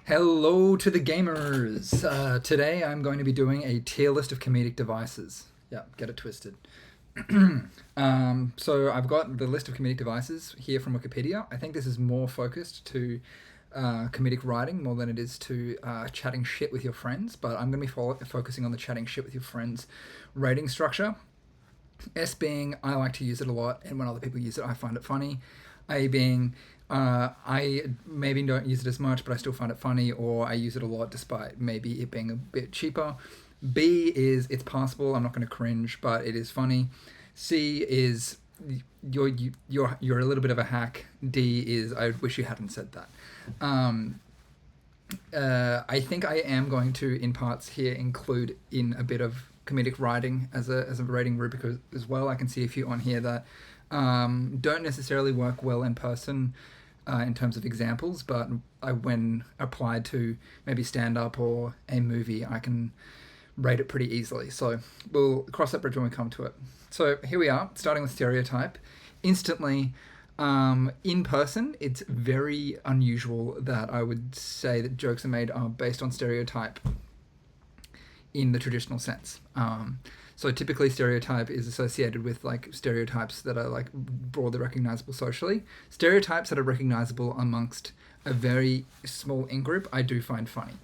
Hello to the gamers! Today I'm going to be doing a tier list of comedic devices. Yeah, get it twisted. So I've got the list of comedic devices here from Wikipedia. I think this is more focused to comedic writing more than it is to chatting shit with your friends, but I'm going to be focusing on the chatting shit with your friends rating structure. S being I like to use it a lot, and when other people use it, I find it funny. A being I maybe don't use it as much, but I still find it funny, or I use it a lot despite maybe it being a bit cheaper. B is it's passable. I'm not going to cringe, but it is funny. C is you're a little bit of a hack. D is I wish you hadn't said that. Um, I think I am going to, in parts here, include in a bit of comedic writing as a rating rubric as well. I can see a few on here that don't necessarily work well in person in terms of examples, but when applied to maybe stand up or a movie, I can rate it pretty easily. So we'll cross that bridge when we come to it. So here we are, starting with stereotype. Instantly, in person, it's very unusual that I would say that jokes are made based on stereotype in the traditional sense. So typically stereotype is associated with like stereotypes that are like broadly recognizable socially. Stereotypes that are recognizable amongst a very small in-group, I do find funny.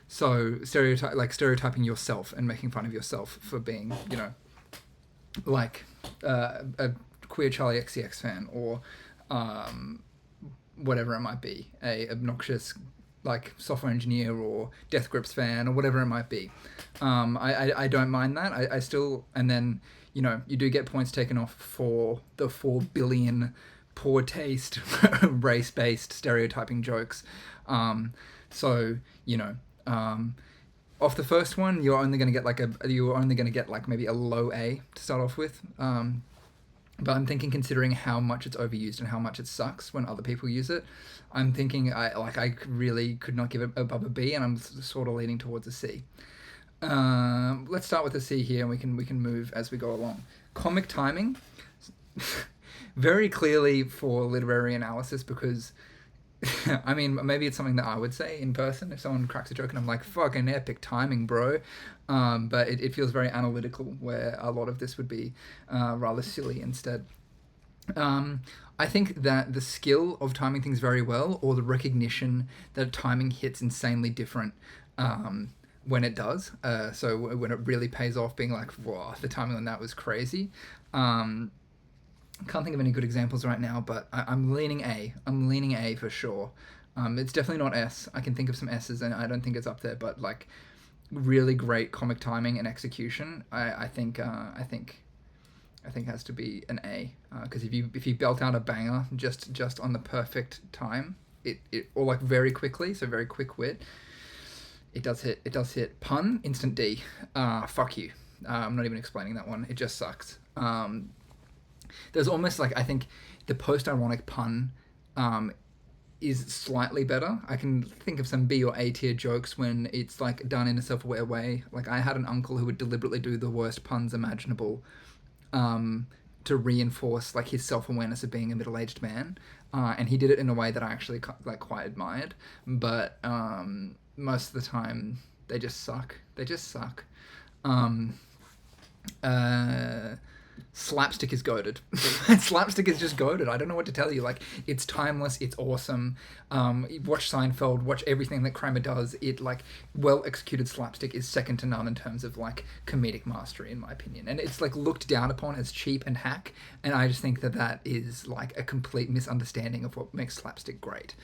So stereotyping yourself and making fun of yourself for being, like a queer Charlie XCX fan, or whatever it might be, a obnoxious like software engineer or Death Grips fan or whatever it might be. I don't mind that. I still, and then, you do get points taken off for the 4 billion poor taste race-based stereotyping jokes. So, off the first one, you're only going to get like maybe a low A to start off with. But I'm thinking, considering how much it's overused and how much it sucks when other people use it, I'm thinking I really could not give it above a B, and I'm sort of leaning towards a C. Let's start with a C here, and we can move as we go along. Comic timing, very clearly for literary analysis, because I mean, maybe it's something that I would say in person if someone cracks a joke and I'm like, fucking epic timing, bro. But it feels very analytical, where a lot of this would be rather silly instead. I think that the skill of timing things very well, or the recognition that timing hits insanely different when it does. So when it really pays off, being like, wow, the timing on that was crazy. Can't think of any good examples right now, but I'm leaning A. I'm leaning A for sure. It's definitely not S. I can think of some S's, and I don't think it's up there, but like really great comic timing and execution, I think has to be an A. Because if you belt out a banger just on the perfect time, it or like very quickly, so very quick wit, it does hit. Pun, instant D. Fuck you. I'm not even explaining that one. It just sucks. There's almost like, I think the post-ironic pun is slightly better. I can think of some B or A tier jokes when it's like done in a self-aware way. Like, I had an uncle who would deliberately do the worst puns imaginable to reinforce like his self-awareness of being a middle-aged man, and he did it in a way that I actually like quite admired. But most of the time they just suck. Slapstick is goated. Slapstick is just goated. I don't know what to tell you. Like, it's timeless. It's awesome. Watch Seinfeld. Watch everything that Kramer does. It, like, well executed slapstick is second to none in terms of like comedic mastery, in my opinion. And it's like looked down upon as cheap and hack. And I just think that is like a complete misunderstanding of what makes slapstick great.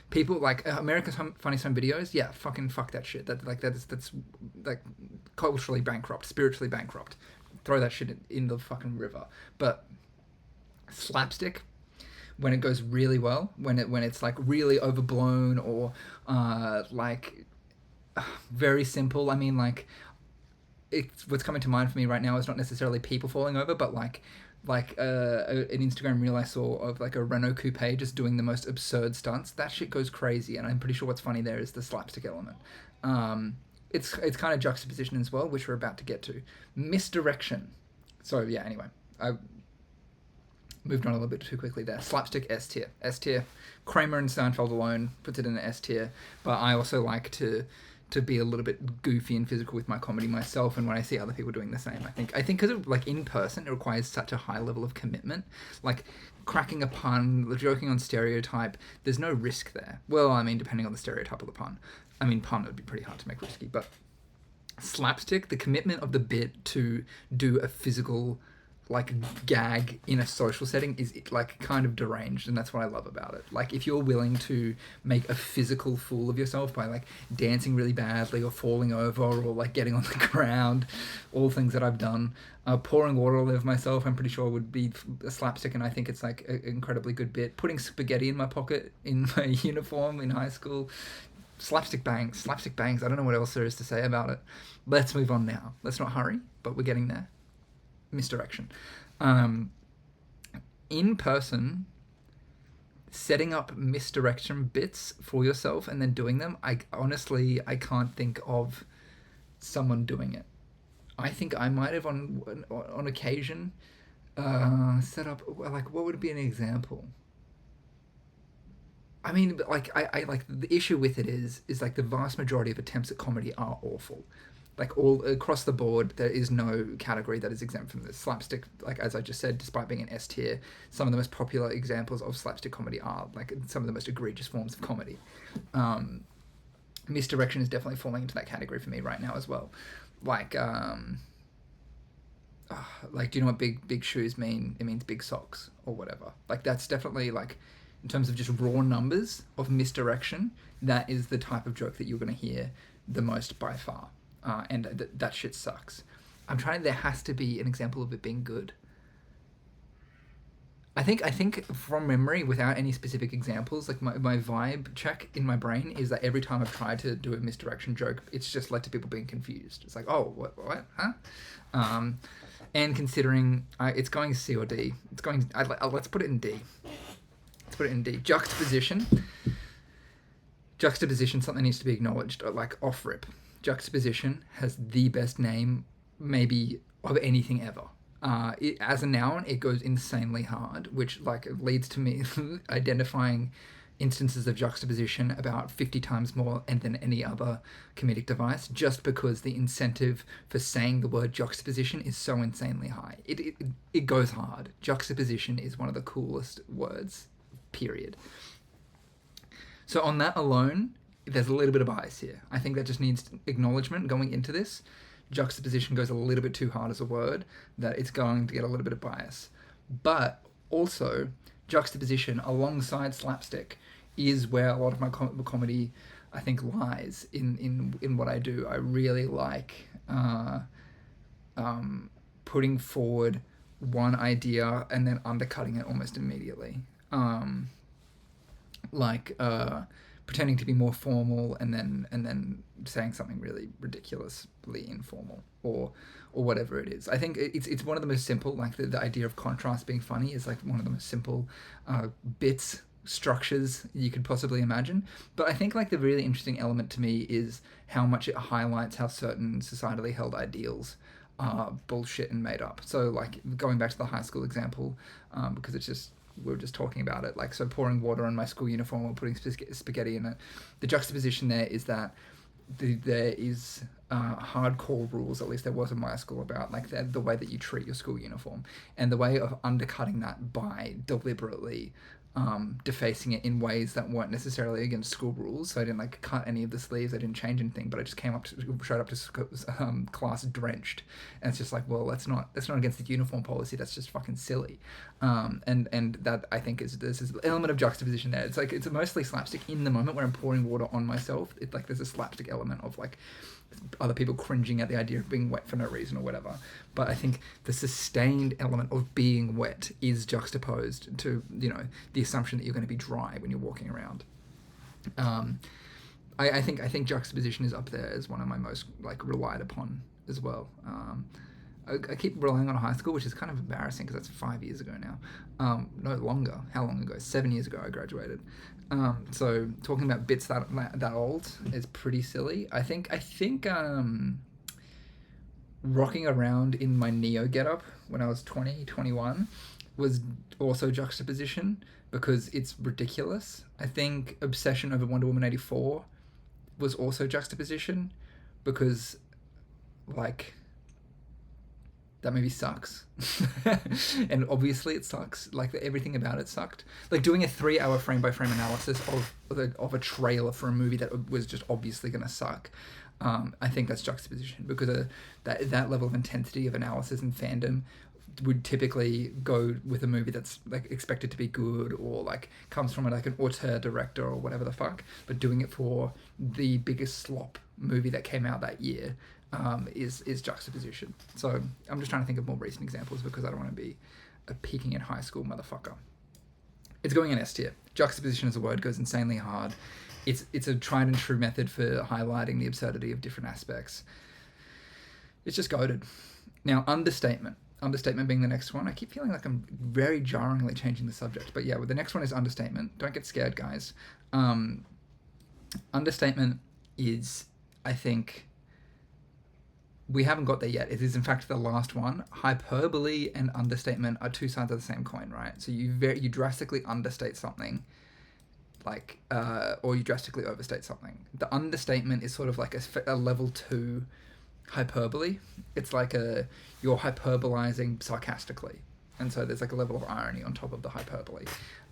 People like America's Funniest Home Videos. Yeah, fucking fuck that shit. That's like culturally bankrupt, spiritually bankrupt. Throw that shit in the fucking river. But slapstick, when it goes really well, when it's like really overblown, or very simple. I mean, like, what's coming to mind for me right now is not necessarily people falling over, but like an Instagram reel I saw of like a Renault coupe just doing the most absurd stunts. That shit goes crazy, and I'm pretty sure what's funny there is the slapstick element. It's kind of juxtaposition as well, which we're about to get to. Misdirection. So yeah, anyway, moved on a little bit too quickly there. Slapstick, S tier. S tier. Kramer and Seinfeld alone puts it in the S tier. But I also like to be a little bit goofy and physical with my comedy myself, and when I see other people doing the same, I think because like in person it requires such a high level of commitment. Like cracking a pun, joking on stereotype, there's no risk there. Well, I mean, depending on the stereotype of the pun. I mean, pun would be pretty hard to make risky, but slapstick, the commitment of the bit to do a physical like gag in a social setting is like kind of deranged, and that's what I love about it. Like if you're willing to make a physical fool of yourself by like dancing really badly or falling over or like getting on the ground, all things that I've done. Pouring water all over myself, I'm pretty sure would be a slapstick, and I think it's like an incredibly good bit. Putting spaghetti in my pocket in my uniform in high school, slapstick bangs. I don't know what else there is to say about it. Let's move on now. Let's not hurry, but we're getting there. Misdirection. In person, setting up misdirection bits for yourself and then doing them, I can't think of someone doing it. I think I might have on occasion set up, like, what would be an example? I mean, like, I like, the issue with it is like the vast majority of attempts at comedy are awful. Like all across the board, there is no category that is exempt from this. Slapstick, like as I just said, despite being an S tier, some of the most popular examples of slapstick comedy are like some of the most egregious forms of comedy. Misdirection is definitely falling into that category for me right now as well. Like, do you know what big shoes mean? It means big socks or whatever. Like that's definitely like, in terms of just raw numbers of misdirection, that is the type of joke that you're going to hear the most by far. And that shit sucks. There has to be an example of it being good. I think from memory, without any specific examples, like my vibe check in my brain is that every time I've tried to do a misdirection joke, it's just led to people being confused. It's like, oh, what, huh? And considering it's going C or D, let's put it in D. Juxtaposition, something needs to be acknowledged, like off rip. Juxtaposition has the best name, maybe, of anything ever. As a noun, it goes insanely hard, which like leads to me identifying instances of juxtaposition about 50 times more than any other comedic device, just because the incentive for saying the word juxtaposition is so insanely high. It goes hard. Juxtaposition is one of the coolest words, period. So on that alone, there's a little bit of bias here. I think that just needs acknowledgement going into this. Juxtaposition goes a little bit too hard as a word, that it's going to get a little bit of bias. But also, juxtaposition alongside slapstick is where a lot of my comedy, I think, lies in what I do. I really like putting forward one idea and then undercutting it almost immediately. Pretending to be more formal and then saying something really ridiculously informal or whatever it is. I think it's one of the most simple, like the idea of contrast being funny is like one of the most simple bits, structures you could possibly imagine. But I think like the really interesting element to me is how much it highlights how certain societally held ideals are bullshit and made up. So like going back to the high school example, because it's just, we were just talking about it, like, so pouring water on my school uniform or putting spaghetti in it. The juxtaposition there is that there is hardcore rules, at least there was in my school, about like the way that you treat your school uniform, and the way of undercutting that by deliberately defacing it in ways that weren't necessarily against school rules. So I didn't like cut any of the sleeves, I didn't change anything, but I just showed up to class drenched, and it's just like, well, that's not against the uniform policy, that's just fucking silly. And that, I think, there's this element of juxtaposition there. It's like, it's mostly slapstick in the moment where I'm pouring water on myself. It's like there's a slapstick element of like other people cringing at the idea of being wet for no reason or whatever. But I think the sustained element of being wet is juxtaposed to, the assumption that you're going to be dry when you're walking around. I think juxtaposition is up there as one of my most like relied upon as well. I keep relying on high school, which is kind of embarrassing because that's 5 years ago now. No longer. How long ago? 7 years ago I graduated. So talking about bits that old is pretty silly. I think rocking around in my Neo getup when I was 20, 21 was also juxtaposition because it's ridiculous. I think Obsession over Wonder Woman 84 was also juxtaposition because, like, that movie sucks. And obviously it sucks. Like, everything about it sucked. Like, doing a 3-hour frame-by-frame analysis of a trailer for a movie that was just obviously going to suck, I think that's juxtaposition, because that level of intensity of analysis and fandom would typically go with a movie that's, like, expected to be good, or, like, comes from, like, an auteur director or whatever the fuck. But doing it for the biggest slop movie that came out that year is juxtaposition. So I'm just trying to think of more recent examples because I don't want to be a peaking in high school motherfucker. It's going in S tier. Juxtaposition as a word goes insanely hard. It's a tried and true method for highlighting the absurdity of different aspects. It's just goated. Now, understatement. Understatement being the next one. I keep feeling like I'm very jarringly changing the subject. But yeah, well, the next one is understatement. Don't get scared, guys. Understatement is, I think, we haven't got there yet. It is, in fact, the last one. Hyperbole and understatement are two sides of the same coin, right? So you drastically understate something, like, or you drastically overstate something. The understatement is sort of like a level 2 hyperbole. It's like you're hyperbolizing sarcastically, and so there's like a level of irony on top of the hyperbole.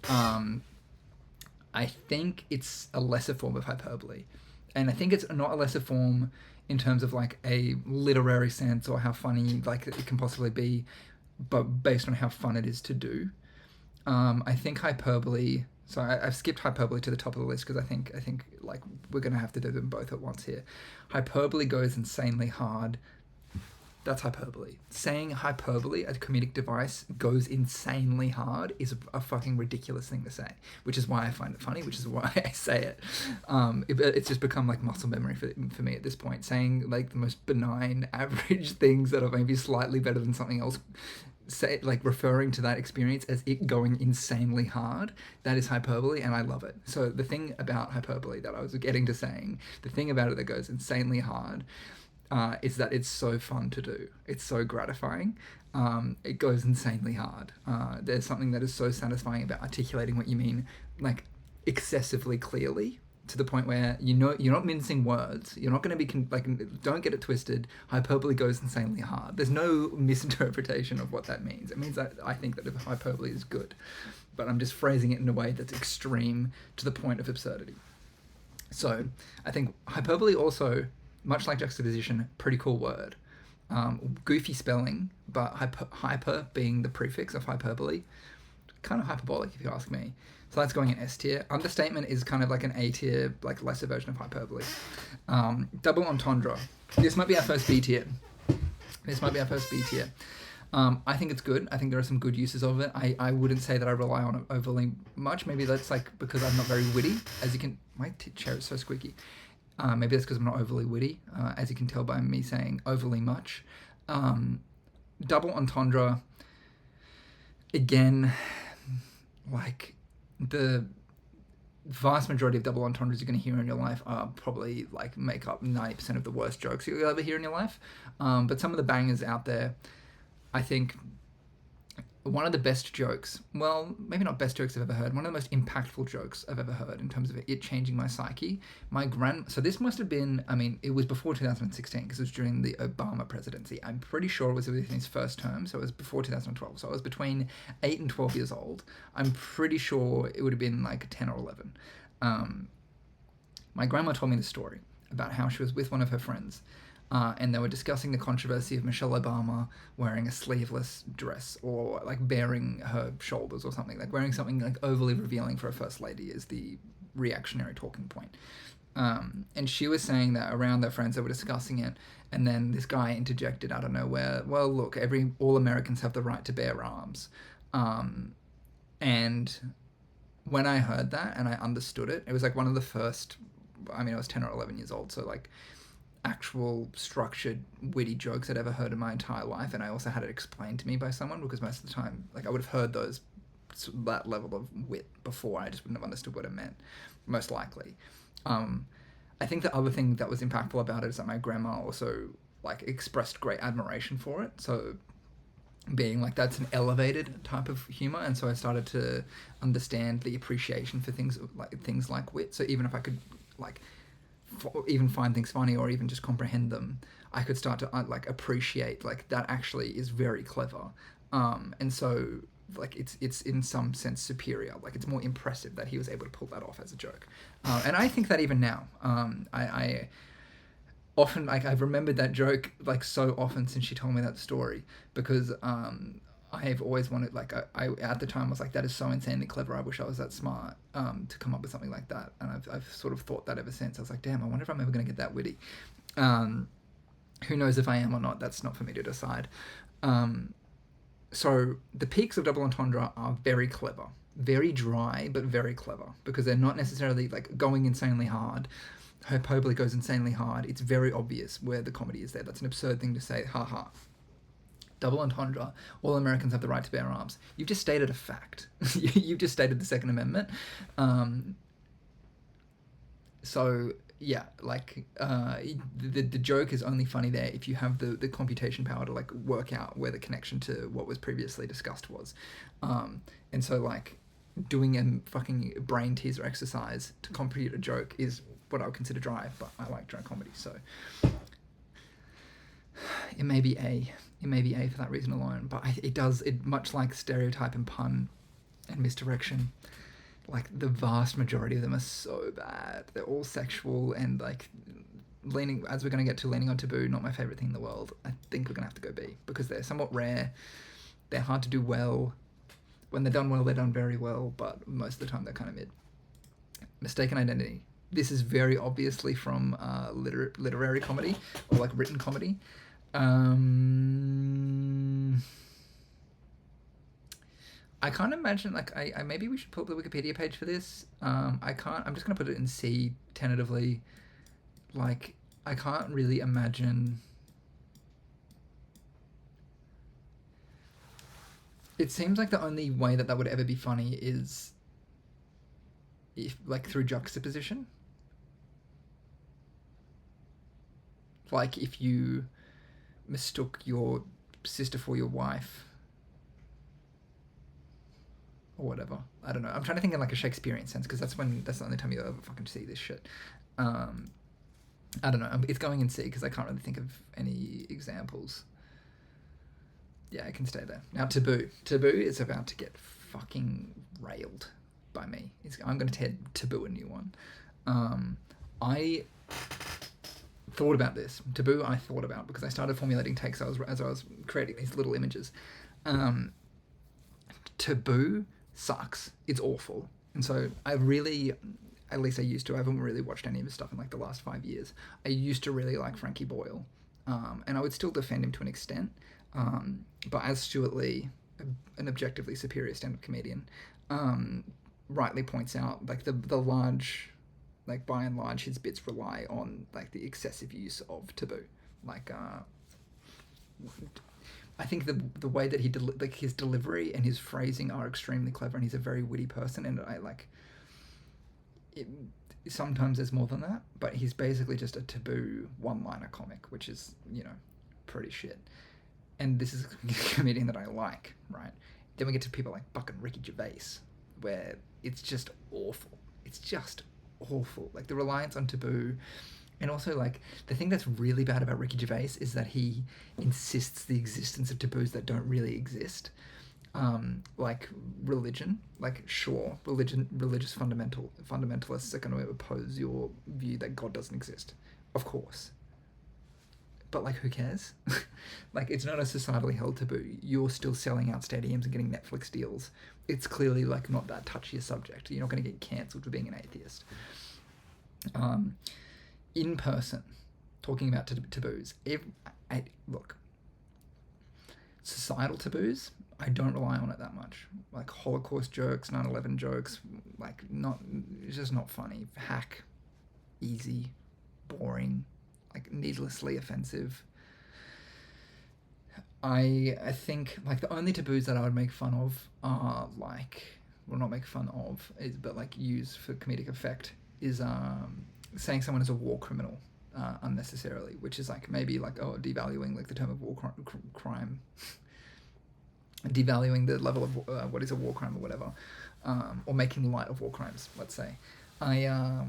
I think it's a lesser form of hyperbole, and I think it's not a lesser form in terms of, like, a literary sense or how funny, like, it can possibly be, but based on how fun it is to do. I think hyperbole. So I've skipped hyperbole to the top of the list because I think like we're gonna have to do them both at once here. Hyperbole goes insanely hard. That's hyperbole. Saying hyperbole, a comedic device, goes insanely hard is a fucking ridiculous thing to say, which is why I find it funny, which is why I say it. It's just become like muscle memory for me at this point. Saying, like, the most benign, average things that are maybe slightly better than something else, say, like, referring to that experience as it going insanely hard, that is hyperbole, and I love it. So the thing about hyperbole that I was getting to saying, the thing about it that goes insanely hard, is that it's so fun to do. It's so gratifying. It goes insanely hard. There's something that is so satisfying about articulating what you mean, like, excessively clearly, to the point where you're not mincing words. You're not going to be don't get it twisted. Hyperbole goes insanely hard. There's no misinterpretation of what that means. It means that I think that hyperbole is good, but I'm just phrasing it in a way that's extreme to the point of absurdity. So I think hyperbole also, much like juxtaposition, pretty cool word. Goofy spelling, but hyper being the prefix of hyperbole. Kind of hyperbolic, if you ask me. So that's going in S tier. Understatement is kind of like an A tier, like, lesser version of hyperbole. Double entendre. This might be our first B tier. I think it's good. I think there are some good uses of it. I wouldn't say that I rely on it overly much. Maybe that's, like, because I'm not very witty. As you can... My chair is so squeaky. Maybe that's because I'm not overly witty, as you can tell by me saying overly much. Double entendre, again, like, the vast majority of double entendres you're going to hear in your life are probably, like, make up 90% of the worst jokes you'll ever hear in your life. But some of the bangers out there, I think one of the best jokes, well, maybe not best jokes I've ever heard, one of the most impactful jokes I've ever heard in terms of it changing my psyche. So this must have been, I mean, it was before 2016 because it was during the Obama presidency. I'm pretty sure it was within his first term, so it was before 2012. So I was between 8 and 12 years old. I'm pretty sure it would have been like 10 or 11. My grandma told me the story about how she was with one of her friends, and they were discussing the controversy of Michelle Obama wearing a sleeveless dress, or, like, baring her shoulders or something, like wearing something, like, overly revealing for a first lady is the reactionary talking point. And she was saying that around their friends they were discussing it, and then this guy interjected out of nowhere, well, look, all Americans have the right to bear arms. And when I heard that and I understood it, it was like one of the first, I mean, I was 10 or 11 years old, so, like, actual structured witty jokes I'd ever heard in my entire life, and I also had it explained to me by someone, because most of the time, like, I would have heard that level of wit before. I just wouldn't have understood what it meant, most likely. I think the other thing that was impactful about it is that my grandma also, like, expressed great admiration for it. So being like that's an elevated type of humor, and so I started to understand the appreciation for things like wit. So even if I could like even find things funny or even just comprehend them, I could start to like appreciate like that actually is very clever. And so like it's in some sense superior. Like it's more impressive that he was able to pull that off as a joke. And I think that even now, I often like I've remembered that joke like so often since she told me that story, because I've always wanted like I at the time was like, that is so insanely clever, I wish I was that smart to come up with something like that. And I've sort of thought that ever since. I was like, damn, I wonder if I'm ever going to get that witty. Who knows if I am or not, that's not for me to decide. So the peaks of double entendre are very clever, very dry but very clever, because they're not necessarily like going insanely hard. Hyperbole goes insanely hard. It's very obvious where the comedy is there. That's an absurd thing to say, haha. Double entendre, all Americans have the right to bear arms. You've just stated a fact. You've just stated the Second Amendment. So yeah, like the joke is only funny there if you have the computation power to like work out where the connection to what was previously discussed was. And so like doing a fucking brain teaser exercise to compute a joke is what I would consider dry, but I like dry comedy, so it may be A for that reason alone. But it much like stereotype and pun and misdirection, like the vast majority of them are so bad. They're all sexual and like leaning, as we're going to get to, leaning on taboo, not my favorite thing in the world. I think we're going to have to go B, because they're somewhat rare. They're hard to do well. When they're done well, they're done very well, but most of the time they're kind of mid. Mistaken identity. This is very obviously from literary comedy or like written comedy. I can't imagine, like, I maybe we should pull up the Wikipedia page for this. I'm just going to put it in C tentatively. Like, I can't really imagine. It seems like the only way that would ever be funny is if, like, through juxtaposition. Like, if you mistook your sister for your wife or whatever. I don't know. I'm trying to think in like a Shakespearean sense, because that's the only time you'll ever fucking see this shit. I don't know. It's going in C because I can't really think of any examples. Yeah, I can stay there. Now, taboo. Taboo is about to get fucking railed by me. I'm going to taboo a new one. I thought about this. Taboo I thought about because I started formulating takes as I was creating these little images. Taboo sucks. It's awful. And so I really, at least I used to, I haven't really watched any of his stuff in like the last 5 years. I used to really like Frankie Boyle. And I would still defend him to an extent. But as Stuart Lee, an objectively superior stand-up comedian, rightly points out, like the large, like by and large, his bits rely on like the excessive use of taboo. Like, I think the way that he like his delivery and his phrasing are extremely clever, and he's a very witty person, and I like it. Sometimes there's more than that, but he's basically just a taboo one-liner comic, which is, you know, pretty shit. And this is a comedian that I like, right? Then we get to people like Buck and Ricky Gervais, where it's just awful. It's just awful. Like the reliance on taboo. And also, like, the thing that's really bad about Ricky Gervais is that he insists the existence of taboos that don't really exist. Like religion. Like, sure, religious fundamentalists are going to oppose your view that God doesn't exist. Of course. But, like, who cares? Like, it's not a societally held taboo. You're still selling out stadiums and getting Netflix deals. It's clearly, like, not that touchy a subject. You're not going to get cancelled for being an atheist. In person, talking about taboos. Look, societal taboos, I don't rely on it that much. Like Holocaust jokes, 9/11 jokes, like it's just not funny. Hack, easy, boring, like needlessly offensive. I think like the only taboos that I would make fun of are like, well, not make fun of, but like use for comedic effect is saying someone is a war criminal unnecessarily, which is like maybe like devaluing like the term of war crime. devaluing the level of what is a war crime or whatever, or making light of war crimes, let's say. I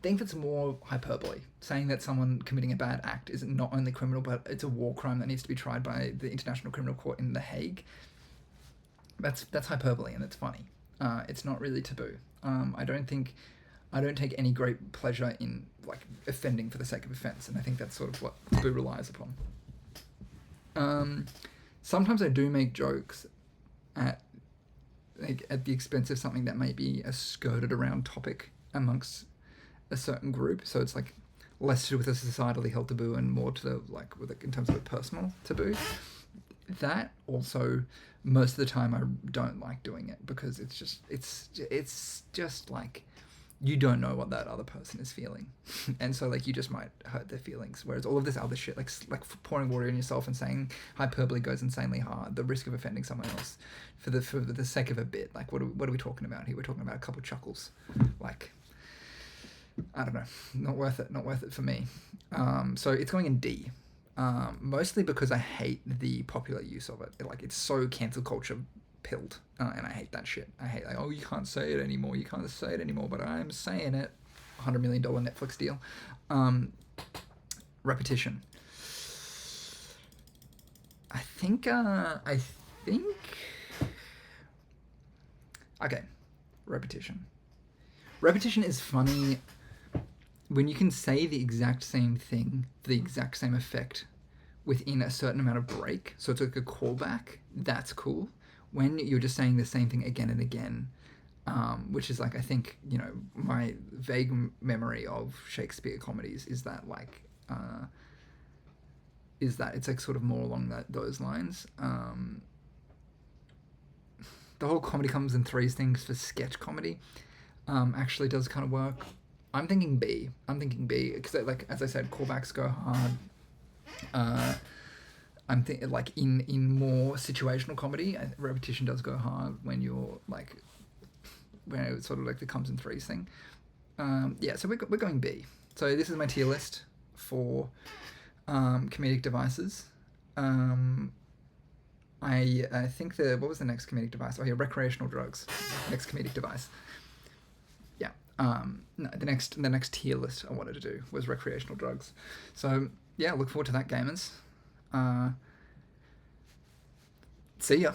think that's more hyperbole. Saying that someone committing a bad act is not only criminal, but it's a war crime that needs to be tried by the International Criminal Court in The Hague. That's hyperbole, and it's funny. It's not really taboo. I don't take any great pleasure in like offending for the sake of offense, and I think that's sort of what taboo relies upon. Sometimes I do make jokes at the expense of something that may be a skirted around topic amongst a certain group. So it's like less to do with a societally held taboo and more to the in terms of a personal taboo. That also, most of the time I don't like doing it because it's just like you don't know what that other person is feeling, and so like you just might hurt their feelings. Whereas all of this other shit, like pouring water in yourself and saying hyperbole goes insanely hard, the risk of offending someone else for the sake of a bit. Like what are we talking about here? We're talking about a couple chuckles. Like I don't know, not worth it for me. So it's going in D. Mostly because I hate the popular use of it. It's so cancel culture pilled, and I hate that shit. I hate like, oh, you can't say it anymore, but I'm saying it. $100 million Netflix deal. Repetition. I think okay, repetition is funny when you can say the exact same thing, the exact same effect within a certain amount of break. So it's like a callback. That's cool. When you're just saying the same thing again and again, which is like, I think, my vague memory of Shakespeare comedies is that it's like sort of more along those lines. The whole comedy comes in threes things for sketch comedy actually does kind of work. I'm thinking B because as I said, callbacks go hard. I'm thinking like in more situational comedy, repetition does go hard when you're like when it sort of like the comes in threes thing. So we're going B. So this is my tier list for comedic devices. I think what was the next comedic device? Oh yeah, recreational drugs. Next comedic device. Yeah. No, the next tier list I wanted to do was recreational drugs. So yeah, look forward to that, gamers. See ya.